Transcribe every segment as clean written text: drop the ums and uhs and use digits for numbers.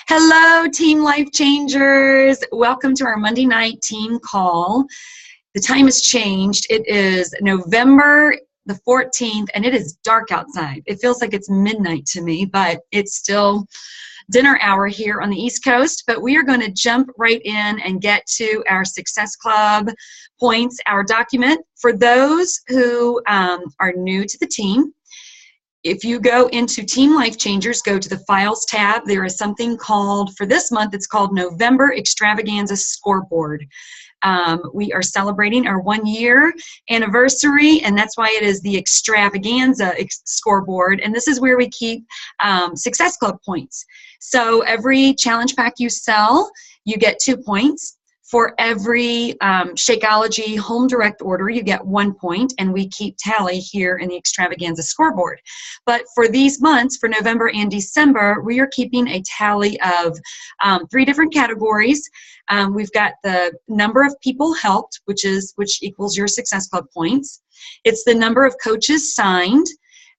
Hello, Team Life Changers. Welcome to our Monday night team call. The time has changed. It is November the 14th, and it is dark outside. It feels like it's midnight to me, but it's still dinner hour here on the East Coast. But we are going to jump right in and get to our Success Club points, our document. For those who are new to the team, if you go into Team Life Changers, go to the Files tab, there is something called, for this month, it's called November Extravaganza Scoreboard. We are celebrating our 1-year anniversary, and that's why it is the Extravaganza Scoreboard, and this is where we keep Success Club points. So every challenge pack you sell, you get 2 points. For every Shakeology home direct order, you get 1 point, and we keep tally here in the Extravaganza Scoreboard. But for these months, for November and December, we are keeping a tally of 3 different categories. We've got the number of people helped, which equals your Success Club points. It's the number of coaches signed.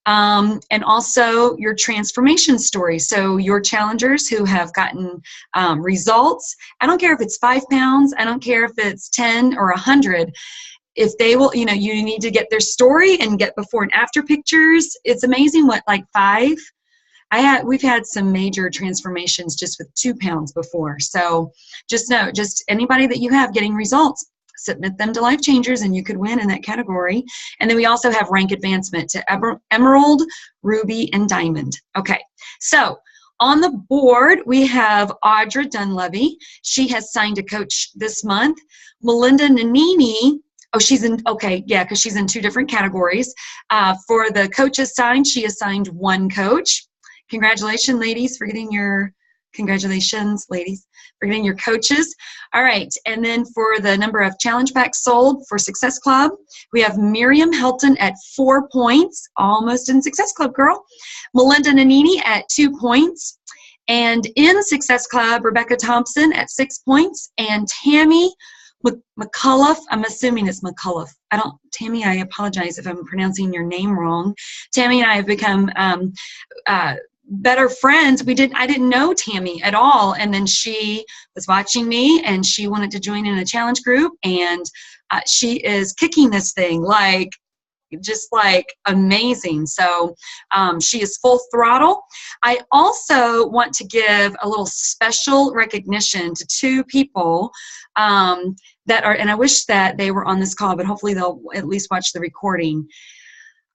And also your transformation story. So your challengers who have gotten results, I don't care if it's 5 pounds, I don't care if it's 10 or 100, if they will, you need to get their story and get before and after pictures. It's amazing what, like 5? We've had some major transformations just with 2 pounds before. So just know, just anybody that you have getting results, submit them to Life Changers and you could win in that category. And then we also have rank advancement to Emerald, Ruby, and Diamond. Okay, so on the board we have Audra Dunlevy. She has signed a coach this month. Melinda Nanini, because she's in 2 different categories. For the coaches signed, she assigned 1 coach. Congratulations, ladies, for getting your coaches. All right, and then for the number of challenge packs sold for Success Club, we have Miriam Helton at 4 points, almost in Success Club, girl. Melinda Nanini at 2 points. And in Success Club, Rebecca Thompson at 6 points. And Tammy McCullough, I'm assuming it's McCullough. Tammy, I apologize if I'm pronouncing your name wrong. Tammy and I have become better friends. I didn't know Tammy at all, and then she was watching me and she wanted to join in a challenge group, and she is kicking this thing just amazing. So she is full throttle. I also want to give a little special recognition to 2 people that are, and I wish that they were on this call, but hopefully they'll at least watch the recording.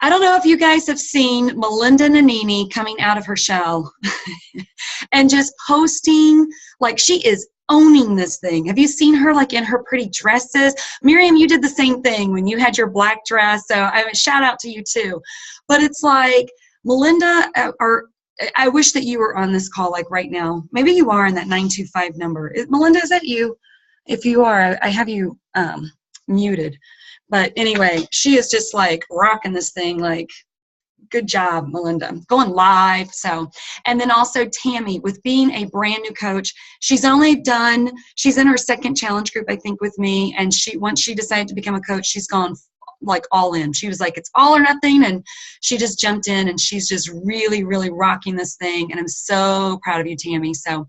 I don't know if you guys have seen Melinda Nanini coming out of her shell and just posting, she is owning this thing. Have you seen her in her pretty dresses? Miriam, you did the same thing when you had your black dress, so shout out to you too. But it's Melinda, I wish that you were on this call right now. Maybe you are in that 925 number. Melinda, is that you? If you are, I have you muted. But anyway, she is just rocking this thing. Good job, Melinda. Going live. And then also Tammy, with being a brand new coach, she's in her 2nd challenge group, I think, with me. And once she decided to become a coach, she's gone all in. She was it's all or nothing. And she just jumped in and she's just really, really rocking this thing. And I'm so proud of you, Tammy. So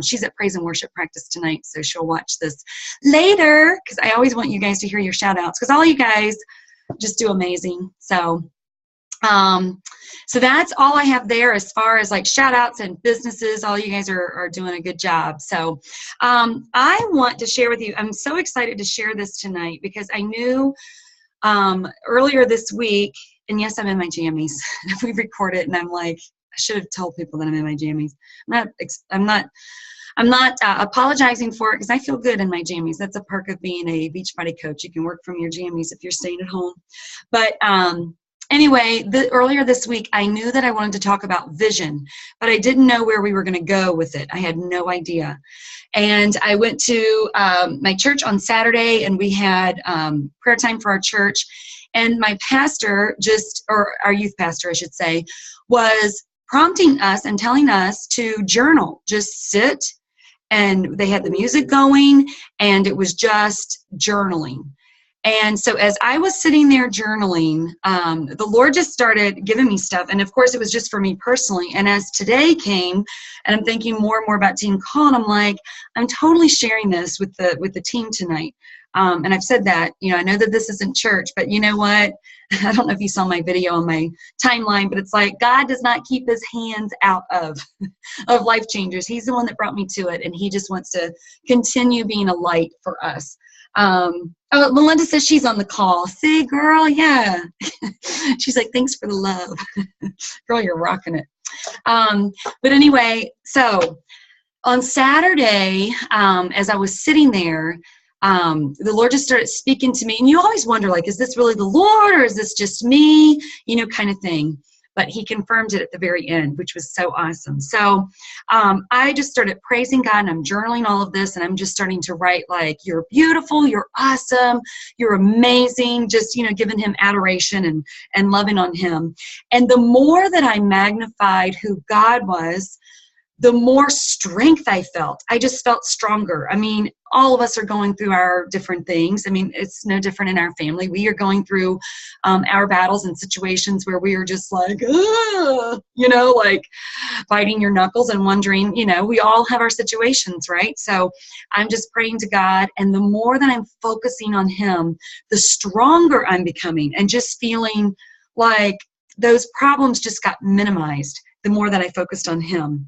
she's at praise and worship practice tonight. So she'll watch this later, because I always want you guys to hear your shout outs, because all you guys just do amazing. So that's all I have there as far as shout outs and businesses. All you guys are doing a good job. So I want to share with you, I'm so excited to share this tonight, because I knew earlier this week, and yes, I'm in my jammies. We record it, and I'm I should have told people that I'm in my jammies. I'm not apologizing for it, because I feel good in my jammies. That's a perk of being a Beachbody coach. You can work from your jammies if you're staying at home. But anyway, earlier this week, I knew that I wanted to talk about vision, but I didn't know where we were going to go with it. I had no idea. And I went to my church on Saturday, and we had prayer time for our church. And my pastor, or our youth pastor, I should say, was prompting us and telling us to journal, just sit. And they had the music going, and it was just journaling. And so as I was sitting there journaling, the Lord just started giving me stuff. And of course, it was just for me personally. And as today came, and I'm thinking more and more about Team Call, and I'm like, I'm totally sharing this with the team tonight. And I've said that, I know that this isn't church, but you know what? I don't know if you saw my video on my timeline, but it's like God does not keep his hands out of Life Changers. He's the one that brought me to it, and he just wants to continue being a light for us. Oh, Melinda says she's on the call. See, girl, yeah. She's like, thanks for the love. Girl, you're rocking it. But anyway, so on Saturday, as I was sitting there, the Lord just started speaking to me. And you always wonder, like, is this really the Lord or is this just me? Kind of thing. But he confirmed it at the very end, which was so awesome. So I just started praising God, and I'm journaling all of this, and I'm just starting to write like, you're beautiful, you're awesome, you're amazing, just, giving him adoration and loving on him. And the more that I magnified who God was, the more strength I felt. I just felt stronger. I mean, all of us are going through our different things. I mean, it's no different in our family. We are going through our battles and situations where we are just like, like biting your knuckles and wondering, we all have our situations, right? So I'm just praying to God. And the more that I'm focusing on him, the stronger I'm becoming, and just feeling like those problems just got minimized the more that I focused on him.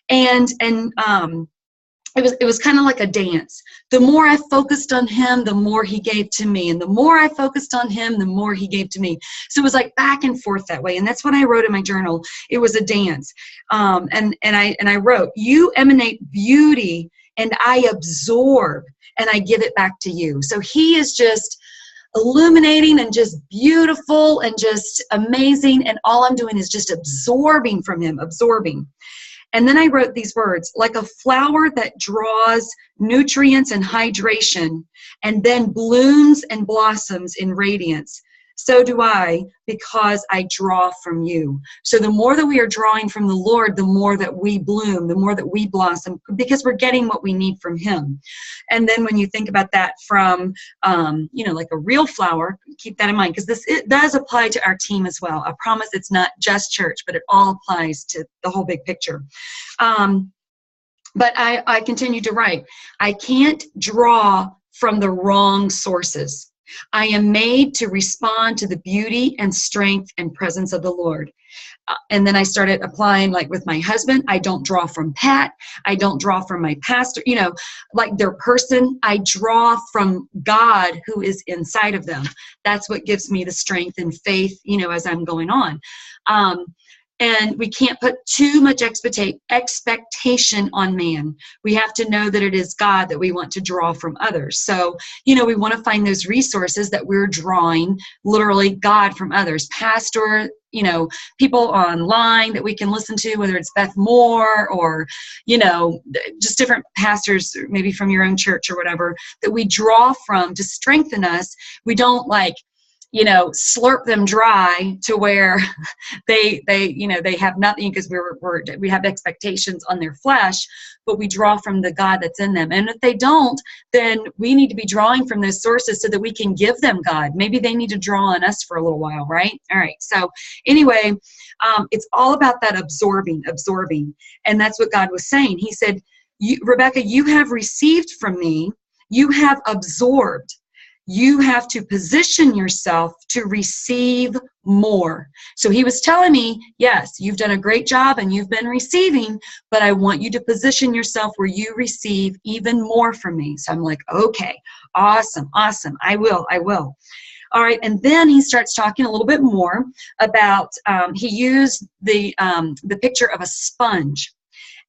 And it was kind of like a dance. The more I focused on him, the more he gave to me. And the more I focused on him, the more he gave to me. So it was like back and forth that way. And that's what I wrote in my journal. It was a dance. And I wrote, you emanate beauty and I absorb and I give it back to you. So he is just illuminating and just beautiful and just amazing. And all I'm doing is just absorbing from him, absorbing. And then I wrote these words, like a flower that draws nutrients and hydration and then blooms and blossoms in radiance. So do I, because I draw from you. So the more that we are drawing from the Lord, the more that we bloom, the more that we blossom, because we're getting what we need from him. And then when you think about that from, like a real flower, keep that in mind, because it does apply to our team as well. I promise it's not just church, but it all applies to the whole big picture. But I continue to write, I can't draw from the wrong sources. I am made to respond to the beauty and strength and presence of the Lord. And then I started applying, like with my husband, I don't draw from Pat. I don't draw from my pastor, like their person. I draw from God who is inside of them. That's what gives me the strength and faith, as I'm going on. And we can't put too much expectation on man. We have to know that it is God that we want to draw from others. So, we want to find those resources that we're drawing, literally God from others. Pastor, people online that we can listen to, whether it's Beth Moore or, just different pastors, maybe from your own church or whatever, that we draw from to strengthen us. We don't slurp them dry to where they have nothing, because we have expectations on their flesh, but we draw from the God that's in them. And if they don't, then we need to be drawing from those sources so that we can give them God. Maybe they need to draw on us for a little while, right? All right. So anyway, it's all about that absorbing. And that's what God was saying. He said, Rebecca, you have received from me, you have absorbed. You have to position yourself to receive more. So he was telling me, yes, you've done a great job and you've been receiving, but I want you to position yourself where you receive even more from me. So I'm like, okay, awesome. I will. All right. And then he starts talking a little bit more about, he used the picture of a sponge.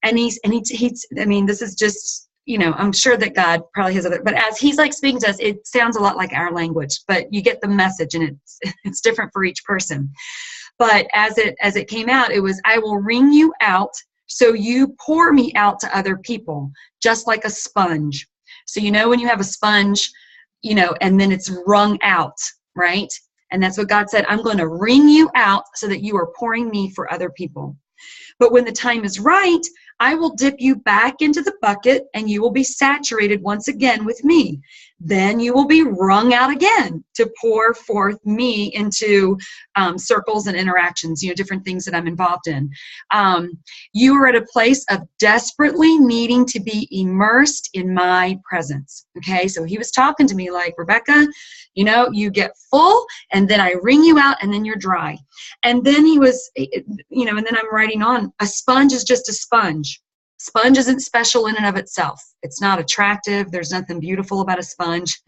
And he's this is just, I'm sure that God probably has other, but as he's like speaking to us, it sounds a lot like our language, but you get the message, and it's different for each person. But as it came out, it was, I will wring you out, so you pour me out to other people, just like a sponge. So, when you have a sponge, and then it's wrung out, right? And that's what God said, I'm going to wring you out so that you are pouring me for other people. But when the time is right, I will dip you back into the bucket and you will be saturated once again with me. then you will be wrung out again to pour forth me into circles and interactions, different things that I'm involved in. You are at a place of desperately needing to be immersed in my presence. Okay, so he was talking to me like, Rebecca, you get full and then I wring you out and then you're dry. And then he was, and then I'm writing on, a sponge is just a sponge. Sponge isn't special in and of itself. It's not attractive. There's nothing beautiful about a sponge.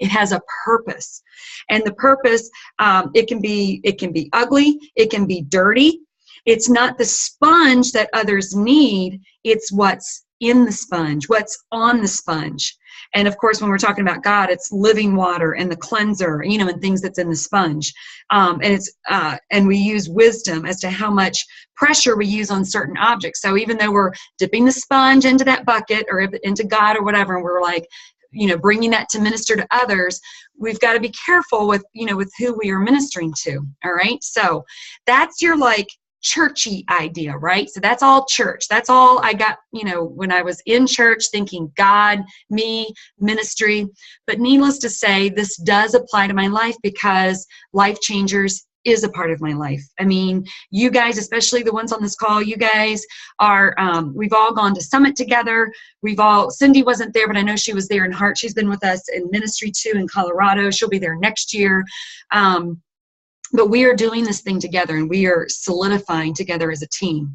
It has a purpose. And the purpose, it can be ugly. It can be dirty. It's not the sponge that others need. It's what's in the sponge, what's on the sponge. And of course, when we're talking about God, it's living water and the cleanser, and things that's in the sponge. And we use wisdom as to how much pressure we use on certain objects. So even though we're dipping the sponge into that bucket or into God or whatever, and we're like, bringing that to minister to others, we've got to be careful with, with who we are ministering to. All right. So that's your churchy idea, right? So that's all church. That's all I got, when I was in church thinking God, me, ministry. But needless to say, this does apply to my life because Life Changers is a part of my life. I mean, you guys, especially the ones on this call, you guys are, we've all gone to Summit together. Cindy wasn't there, but I know she was there in heart. She's been with us in ministry too in Colorado. She'll be there next year. But we are doing this thing together and we are solidifying together as a team.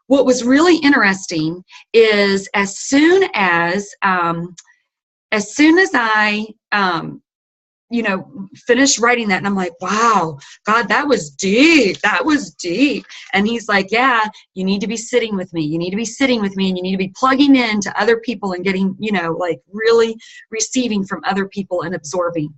What was really interesting is as soon as I, finished writing that, and I'm like, wow, God, that was deep. That was deep. And he's like, yeah, you need to be sitting with me. You need to be sitting with me and you need to be plugging in to other people and getting, really receiving from other people and absorbing.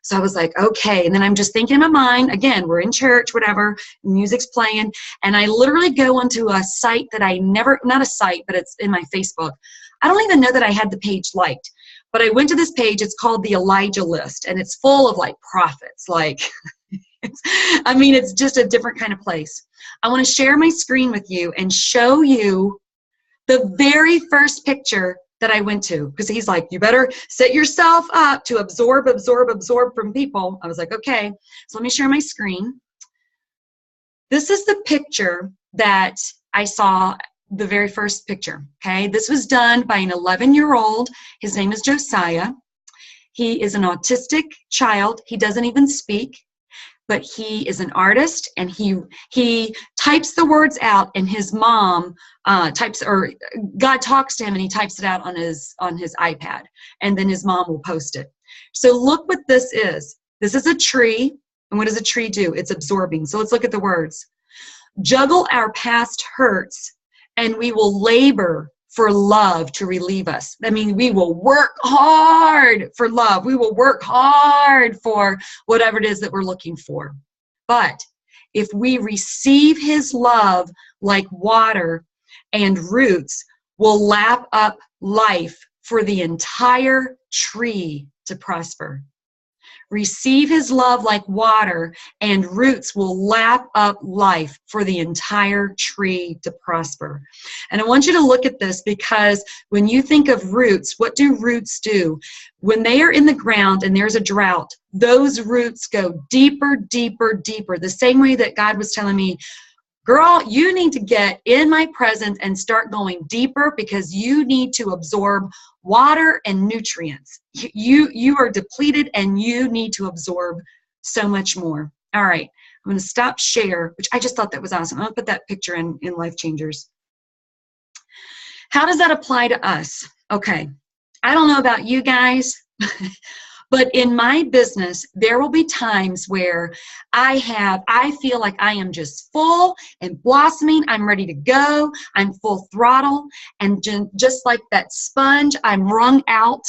So I was like, okay. And then I'm just thinking in my mind, again, we're in church, whatever, music's playing. And I literally go onto a site that not a site, but it's in my Facebook. I don't even know that I had the page liked, but I went to this page. It's called the Elijah List, and it's full of prophets. It's just a different kind of place. I want to share my screen with you and show you the very first picture that I went to, because he's like, you better set yourself up to absorb from people. I was like, okay, so let me share my screen. This is the picture that I saw, the very first picture, okay? This was done by an 11-year-old. His name is Josiah. He is an autistic child. He doesn't even speak, but he is an artist, and he types the words out, and his mom God talks to him and he types it out on his iPad, and then his mom will post it. So look what this is. This is a tree, and what does a tree do? It's absorbing. So let's look at the words. Juggle our past hurts, and we will labor for love to relieve us. I mean, we will work hard for love. We will work hard for whatever it is that we're looking for. But if we receive his love like water and roots, we'll lap up life for the entire tree to prosper. Receive his love like water, and roots will lap up life for the entire tree to prosper. And I want you to look at this, because when you think of roots, what do roots do? When they are in the ground and there's a drought, those roots go deeper, deeper, deeper. The same way that God was telling me, girl, you need to get in my presence and start going deeper, because you need to absorb water and nutrients. You are depleted and you need to absorb so much more. All right, I'm going to stop share, which I just thought that was awesome. I'm going to put that picture in Life Changers. How does that apply to us? Okay, I don't know about you guys, but in my business, there will be times where I feel like I am just full and blossoming. I'm ready to go. I'm full throttle. And just like that sponge, I'm wrung out,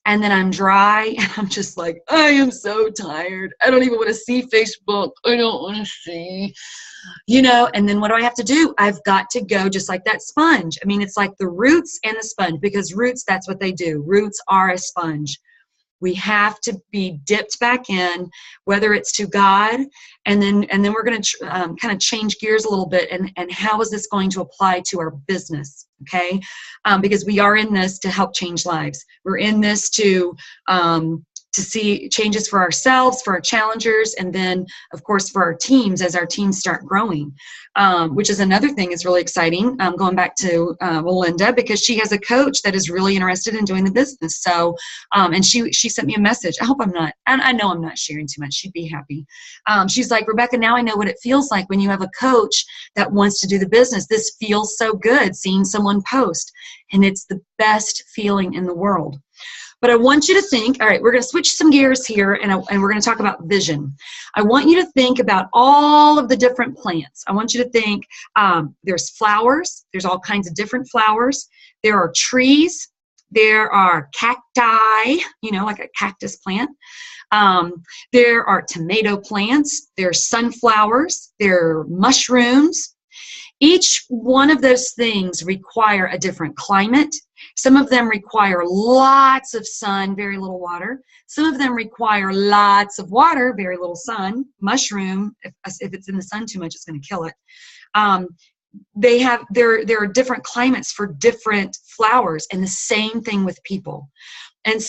and then I'm dry. And I'm just like, I am so tired. I don't even want to see Facebook. I don't want to see, and then what do I have to do? I've got to go just like that sponge. I mean, it's like the roots and the sponge, because roots, that's what they do. Roots are a sponge. We have to be dipped back in, whether it's to God, and then we're going to kind of change gears a little bit, and how is this going to apply to our business, okay? Because we are in this to help change lives. We're in this to see changes for ourselves, for our challengers, and then, of course, for our teams as our teams start growing, which is another thing is really exciting. Going back to Melinda, because she has a coach that is really interested in doing the business. So, and she sent me a message. I hope I'm not, and I know I'm not sharing too much. She'd be happy. She's like, Rebecca, now I know what it feels like when you have a coach that wants to do the business. This feels so good, seeing someone post, and it's the best feeling in the world. But I want you to think, all right, we're going to switch some gears here, and we're going to talk about vision. I want you to think about all of the different plants. I want you to think there's flowers. There's all kinds of different flowers. There are trees. There are cacti, like a cactus plant. There are tomato plants. There's sunflowers. There are mushrooms. Each one of those things require a different climate. Some of them require lots of sun, very little water. Some of them require lots of water, very little sun. Mushroom, if it's in the sun too much, it's going to kill it. There are different climates for different flowers, and the same thing with people. And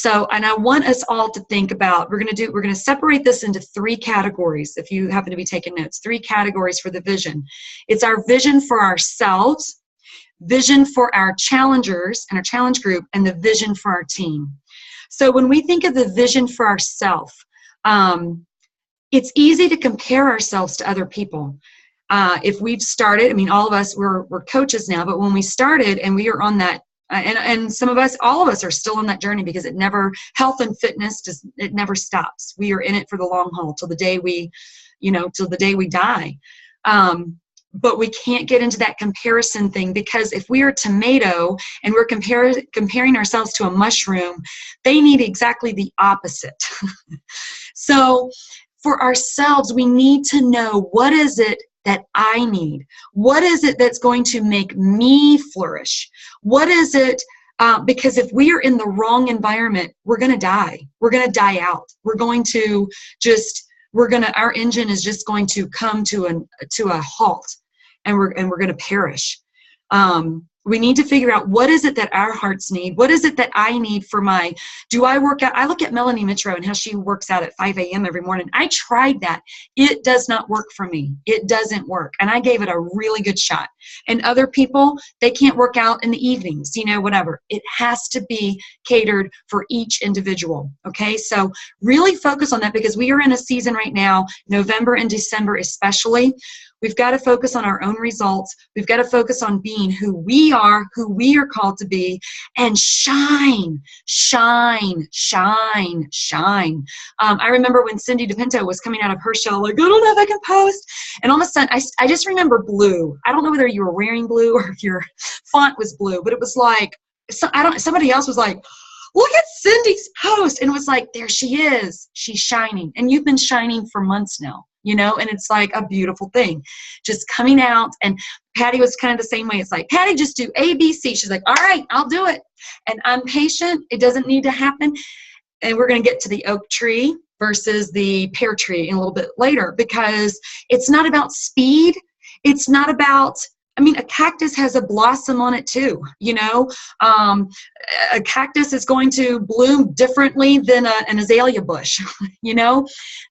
I want us all to think about, we're going to separate this into 3 categories. If you happen to be taking notes, 3 categories for the vision. It's our vision for ourselves, vision for our challengers and our challenge group, and the vision for our team. So when we think of the vision for ourselves, it's easy to compare ourselves to other people. If we've started, all of us, we're coaches now, but when we started and we are on that, and some of us, all of us are still on that journey, because health and fitness, it never stops. We are in it for the long haul till the day we die. But we can't get into that comparison thing, because if we are a tomato and we're comparing ourselves to a mushroom, they need exactly the opposite. So for ourselves, we need to know, what is it that I need? What is it that's going to make me flourish? What is it? Because if we are in the wrong environment, we're going to die. We're going to die out. Our engine is just going to come to a halt, and we're going to perish. We need to figure out, what is it that our hearts need? What is it that I need do I work out? I look at Melanie Mitro and how she works out at 5 a.m. every morning. I tried that. It does not work for me. It doesn't work. And I gave it a really good shot. And other people, they can't work out in the evenings, whatever. It has to be catered for each individual. Okay. So really focus on that, because we are in a season right now, November and December especially. We've got to focus on our own results. We've got to focus on being who we are called to be, and shine, shine, shine, shine. I remember when Cindy DePinto was coming out of her show, like, I don't know if I can post. And all of a sudden, I just remember blue. I don't know whether you were wearing blue or if your font was blue, but it was like, somebody else was like, look at Cindy's post. And it was like, there she is. She's shining. And you've been shining for months now. And it's like a beautiful thing, just coming out. And Patty was kind of the same way. It's like, Patty, just do A, B, C. She's like, all right, I'll do it. And I'm patient. It doesn't need to happen. And we're going to get to the oak tree versus the pear tree in a little bit later, because it's not about speed. It's not about, a cactus has a blossom on it too, a cactus is going to bloom differently than an azalea bush,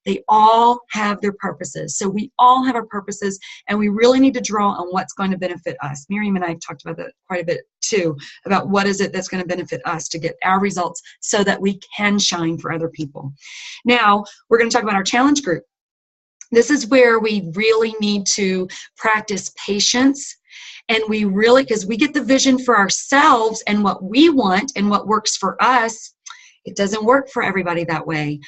they all have their purposes. So we all have our purposes, and we really need to draw on what's going to benefit us. Miriam and I have talked about that quite a bit too, about what is it that's going to benefit us to get our results so that we can shine for other people. Now, we're going to talk about our challenge group. This is where we really need to practice patience. And because we get the vision for ourselves and what we want and what works for us, it doesn't work for everybody that way.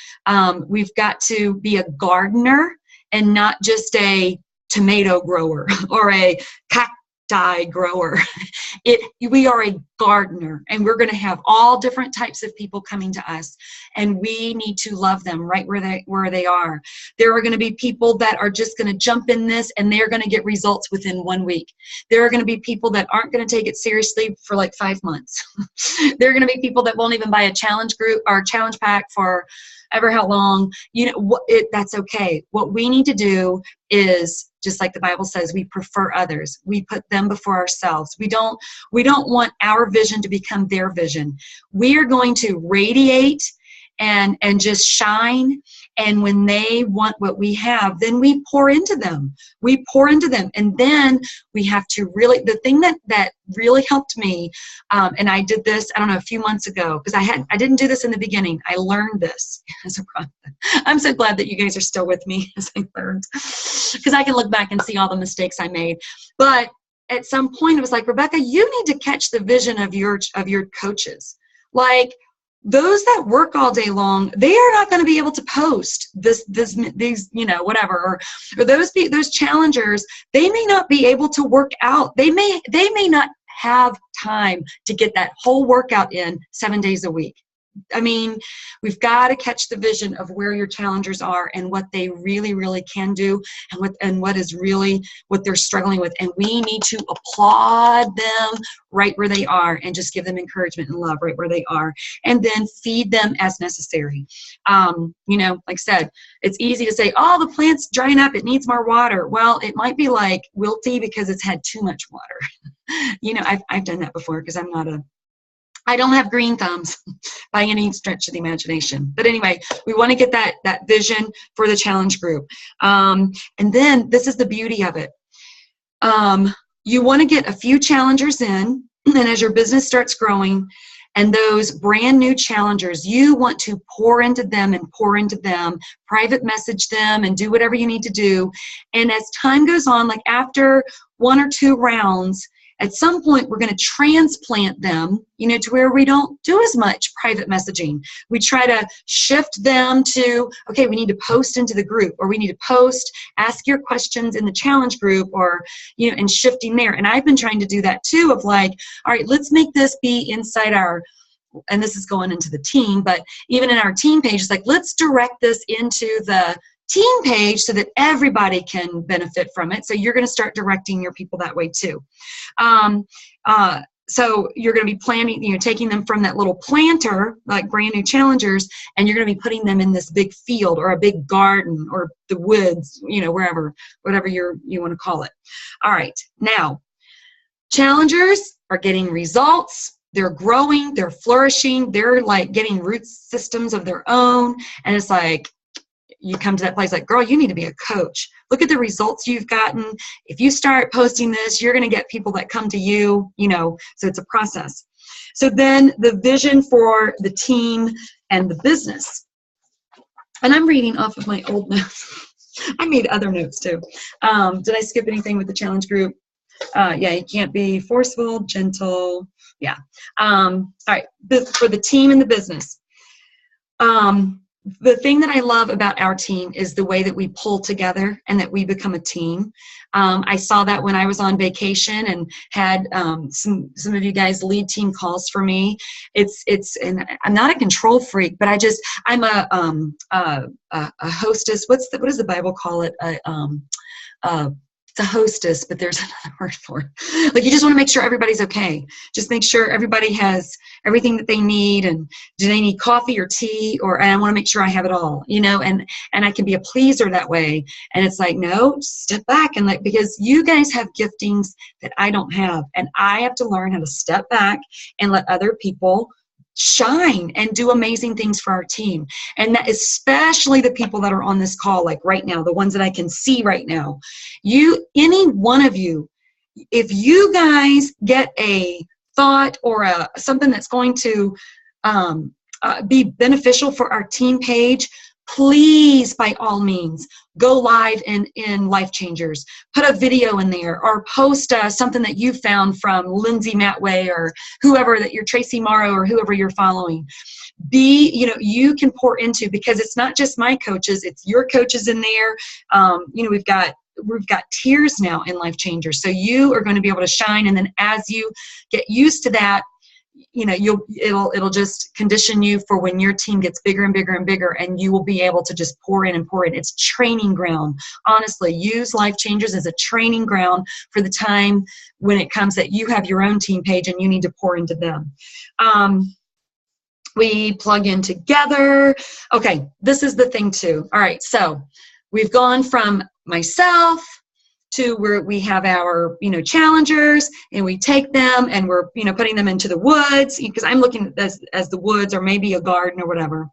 We've got to be a gardener and not just a tomato grower or a die grower. We are a gardener, and we're going to have all different types of people coming to us, and we need to love them right where they are. There are going to be people that are just going to jump in this, and they're going to get results within 1 week. There are going to be people that aren't going to take it seriously for like 5 months. There are going to be people that won't even buy a challenge group or challenge pack for ever how long. That's okay. What we need to do is, just like the Bible says, we prefer others. We put them before ourselves. We don't want our vision to become their vision. We are going to radiate and just shine. And when they want what we have, then we pour into them. And then we have to really, the thing that really helped me, and I did this, I don't know, a few months ago, because I didn't do this in the beginning. I learned this as a process. I'm so glad that you guys are still with me as I learned, because I can look back and see all the mistakes I made. But at some point, it was like, Rebecca, you need to catch the vision of your coaches. Like, those that work all day long, they are not going to be able to post these, whatever, or those challengers, they may not be able to work out. They may not have time to get that whole workout in 7 days a week. I mean, we've got to catch the vision of where your challengers are and what they really, really can do, and what is really what they're struggling with. And we need to applaud them right where they are, and just give them encouragement and love right where they are, and then feed them as necessary. Like I said, it's easy to say, oh, the plant's drying up, it needs more water. Well, it might be like wilty because it's had too much water. I've done that before, because I don't have green thumbs by any stretch of the imagination. But anyway, we want to get that vision for the challenge group. And then this is the beauty of it. You want to get a few challengers in, and as your business starts growing, and those brand new challengers, you want to pour into them, private message them, and do whatever you need to do. And as time goes on, like after 1 or 2 rounds, at some point, we're going to transplant them, to where we don't do as much private messaging. We try to shift them to, okay, we need to post into the group, or we need to post, ask your questions in the challenge group, or, and shifting there. And I've been trying to do that too, of like, all right, let's make this be inside our, and this is going into the team, but even in our team page, it's like, let's direct this into the team page so that everybody can benefit from it. So you're going to start directing your people that way too. So you're going to be planning, taking them from that little planter, like brand new challengers, and you're going to be putting them in this big field or a big garden or the woods, wherever, whatever you want to call it. All right. Now, challengers are getting results. They're growing, they're flourishing, they're like getting root systems of their own. And it's like, you come to that place like, girl, you need to be a coach. Look at the results you've gotten. If you start posting this, you're going to get people that come to you, so it's a process. So then the vision for the team and the business. And I'm reading off of my old notes. I made other notes too. Did I skip anything with the challenge group? Yeah, you can't be forceful, gentle. Yeah. All right. For the team and the business. The thing that I love about our team is the way that we pull together and that we become a team. I saw that when I was on vacation and had some of you guys lead team calls for me. And I'm not a control freak, but I'm a hostess. What does the Bible call it? It's a hostess, but there's another word for it. Like, you just want to make sure everybody's okay. Just make sure everybody has everything that they need, and do they need coffee or tea, and I want to make sure I have it all, and I can be a pleaser that way. And it's like, no, step back, and because you guys have giftings that I don't have, and I have to learn how to step back and let other people shine and do amazing things for our team. And that especially the people that are on this call, like right now, the ones that I can see right now, any one of you, if you guys get a thought or something that's going to be beneficial for our team page, please, by all means, go live in Life Changers. Put a video in there, or post something that you found from Lindsay Matway or whoever that you're, Tracy Morrow, or whoever you're following. You can pour into, because it's not just my coaches, it's your coaches in there. We've got we've got tiers now in Life Changers. So you are going to be able to shine. And then as you get used to that, it'll just condition you for when your team gets bigger and bigger and bigger, and you will be able to just pour in and pour in. It's training ground. Honestly, use Life Changers as a training ground for the time when it comes that you have your own team page and you need to pour into them. We plug in together. Okay, this is the thing too. All right, so we've gone from myself to where we have our, challengers, and we take them and we're, putting them into the woods, because I'm looking at this as the woods or maybe a garden or whatever.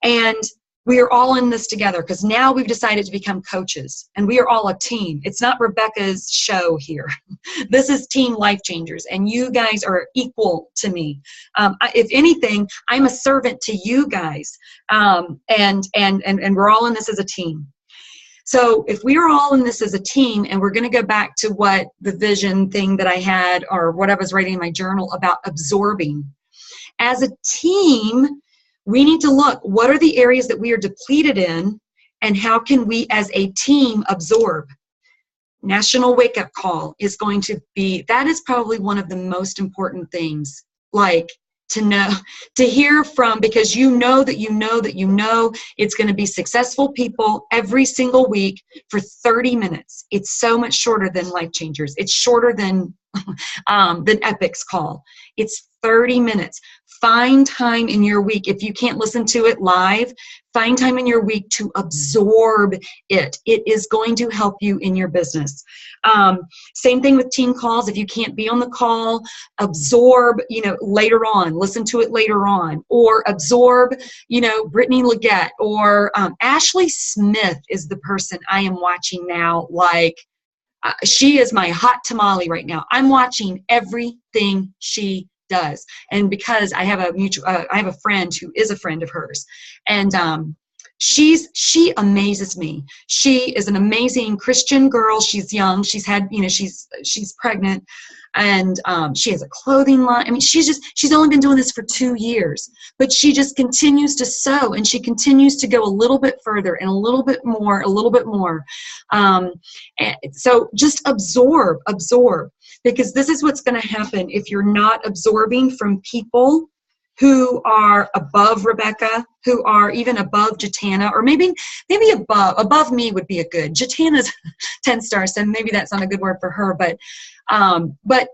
And we are all in this together because now we've decided to become coaches, and we are all a team. It's not Rebecca's show here. This is Team Life Changers, and you guys are equal to me. If anything, I'm a servant to you guys, and we're all in this as a team. So if we are all in this as a team, and we're going to go back to what the vision thing that I had, or what I was writing in my journal about absorbing. As a team, we need to look, what are the areas that we are depleted in, and how can we as a team absorb? National Wake Up Call is going to be, that is probably one of the most important things, like to know, to hear from, because you know that it's going to be successful people every single week for 30 minutes. It's so much shorter than Life Changers. It's shorter than Epic's call. It's 30 minutes. Find time in your week. If you can't listen to it live, find time in your week to absorb it. It is going to help you in your business. Same thing with team calls. If you can't be on the call, absorb, later on, listen to it later on, or absorb, Brittany Leggett, or Ashley Smith is the person I am watching now. Like, she is my hot tamale right now. I'm watching everything she does. And because I have a friend who is a friend of hers, and she amazes me. She is an amazing Christian girl. She's young. She's had, she's pregnant, and she has a clothing line. I mean, she's only been doing this for 2 years, but she just continues to sow, and she continues to go a little bit further and a little bit more. And so just absorb, because this is what's going to happen if you're not absorbing from people who are above Rebecca, who are even above Jatana, or maybe above me would be a good. Jatana's 10 stars, so maybe that's not a good word for her, but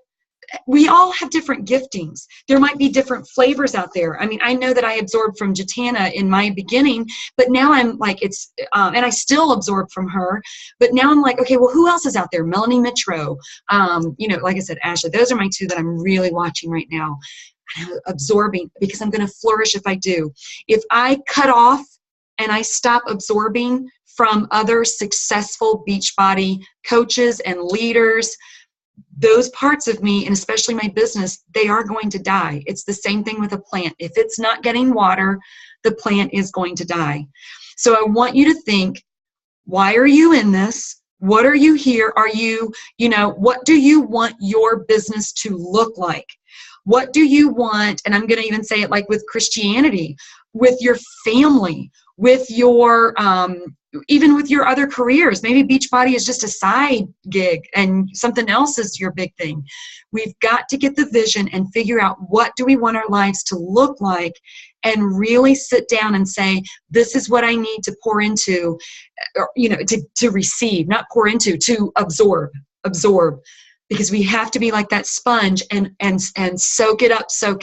we all have different giftings. There might be different flavors out there. I mean, I know that I absorbed from Jatana in my beginning, but now I'm like, and I still absorb from her, but now I'm like, okay, well, who else is out there? Melanie Mitro, like I said, Ashley, those are my two that I'm really watching right now. Absorbing, because I'm going to flourish if I do. If I cut off and I stop absorbing from other successful Beachbody coaches and leaders, those parts of me, and especially my business, they are going to die. It's the same thing with a plant. If it's not getting water, the plant is going to die. So I want you to think, why are you in this? What are you here? Are you, what do you want your business to look like? What do you want? And I'm going to even say it like with Christianity, with your family, with your, even with your other careers. Maybe Beachbody is just a side gig and something else is your big thing. We've got to get the vision and figure out, what do we want our lives to look like, and really sit down and say, this is what I need to pour into, or, to receive, not pour into, to absorb. Because we have to be like that sponge and soak it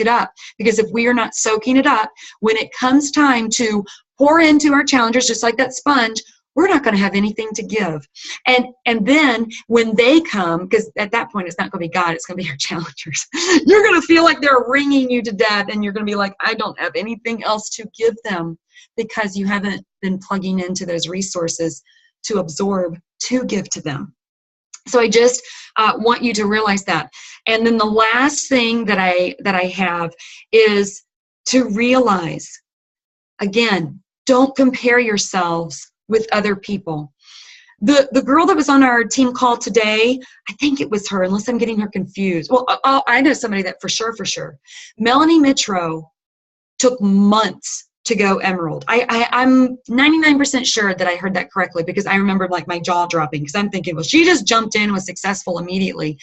up. Because if we are not soaking it up, when it comes time to pour into our challengers, just like that sponge, we're not going to have anything to give. And then when they come, because at that point it's not going to be God, it's going to be your challengers. You're going to feel like they're wringing you to death, and you're going to be like, I don't have anything else to give them, because you haven't been plugging into those resources to absorb, to give to them. So I just want you to realize that. And then the last thing that I have is to realize, again, don't compare yourselves with other people. The girl that was on our team call today, I think it was her, unless I'm getting her confused. Well, I know somebody that for sure. Melanie Mitro took months to go emerald. I'm 99% sure that I heard that correctly, because I remembered like my jaw dropping, because I'm thinking, well, she just jumped in, was successful immediately.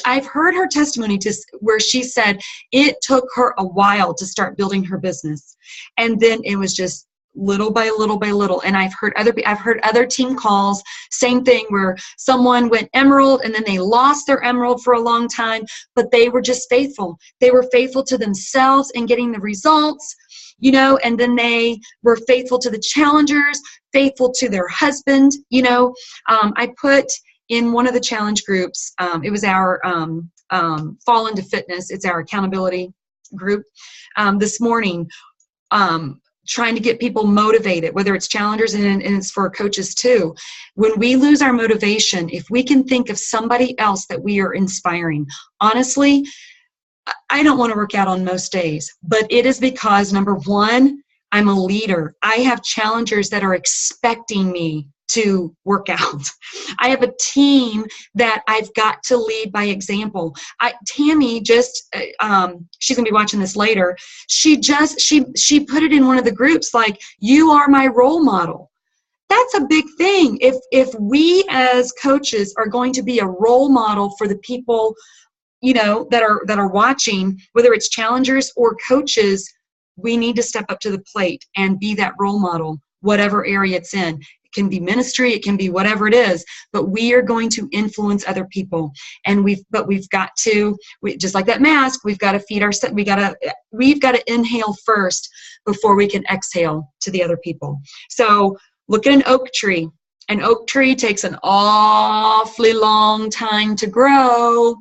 I've heard her testimony where she said it took her a while to start building her business. And then it was just little by little by little. And I've heard other team calls, same thing, where someone went emerald and then they lost their emerald for a long time, but they were just faithful. They were faithful to themselves and getting the results, you know, and then they were faithful to the challengers, faithful to their husband, you know. I put in one of the challenge groups, it was our Fall into Fitness, it's our accountability group, this morning, trying to get people motivated, whether it's challengers and it's for coaches too. When we lose our motivation, if we can think of somebody else that we are inspiring, honestly, I don't want to work out on most days, but it is because, number one, I'm a leader. I have challengers that are expecting me to work out. I have a team that I've got to lead by example. Tammy just, she's gonna be watching this later. She put it in one of the groups, like, you are my role model. That's a big thing. If we as coaches are going to be a role model for the people, you know, that are watching, whether it's challengers or coaches, we need to step up to the plate and be that role model, whatever area it's in. It can be ministry, it can be whatever it is, but we are going to influence other people. And we've got to, just like that mask, we've got to feed ourselves. We've got to inhale first before we can exhale to the other people. So look at an oak tree. An oak tree takes an awfully long time to grow,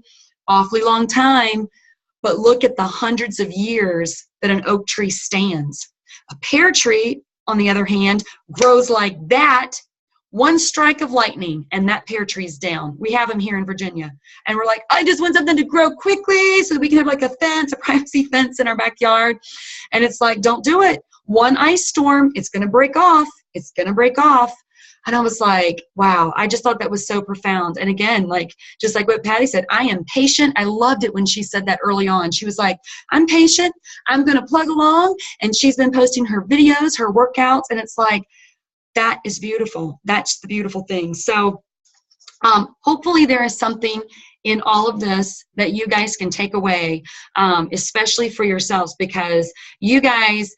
awfully long time, but look at the hundreds of years that an oak tree stands. A pear tree, on the other hand, grows like that, one strike of lightning, and that pear tree's down. We have them here in Virginia. And we're like, I just want something to grow quickly so that we can have like a fence, a privacy fence in our backyard. And it's like, don't do it. One ice storm, it's going to break off. It's going to break off. And I was like, wow, I just thought that was so profound. And again, like, just like what Patty said, I am patient. I loved it when she said that early on. She was like, I'm patient. I'm going to plug along. And she's been posting her videos, her workouts. And it's like, that is beautiful. That's the beautiful thing. So hopefully there is something in all of this that you guys can take away, especially for yourselves, because you guys,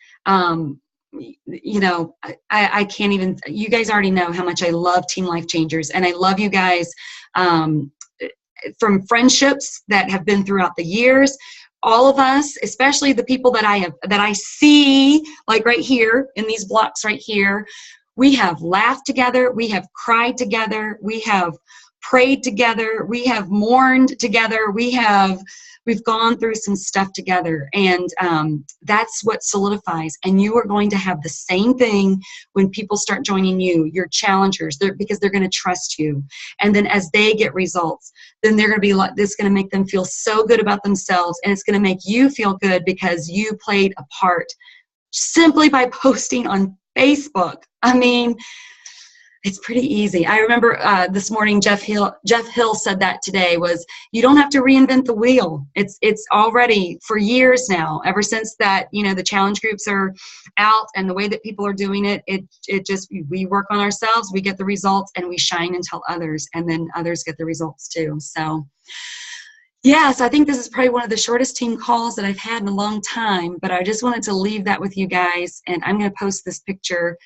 you know, I can't even, you guys already know how much I love Team Life Changers, and I love you guys from friendships that have been throughout the years. All of us, especially the people that I see, like right here in these blocks right here, we have laughed together, we have cried together, we have prayed together, we have mourned together, we've gone through some stuff together, and that's what solidifies. And you are going to have the same thing when people start joining you, your challengers, because they're going to trust you. And then as they get results, then they're going to be like, this is going to make them feel so good about themselves, and it's going to make you feel good because you played a part simply by posting on Facebook. I mean, it's pretty easy. I remember this morning, Jeff Hill said that today was, you don't have to reinvent the wheel. It's already for years now, ever since that, you know, the challenge groups are out and the way that people are doing it, it just, we work on ourselves, we get the results, and we shine and tell others, and then others get the results too. So yes, I think this is probably one of the shortest team calls that I've had in a long time, but I just wanted to leave that with you guys. And I'm going to post this picture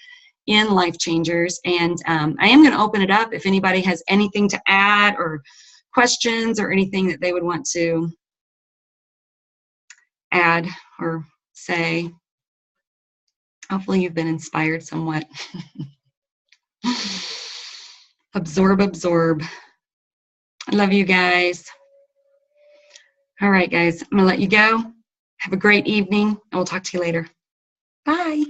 in Life Changers, and I am going to open it up if anybody has anything to add or questions or anything that they would want to add or say. Hopefully you've been inspired somewhat. Absorb. I love you guys. All right, guys, I'm going to let you go. Have a great evening, and we'll talk to you later. Bye.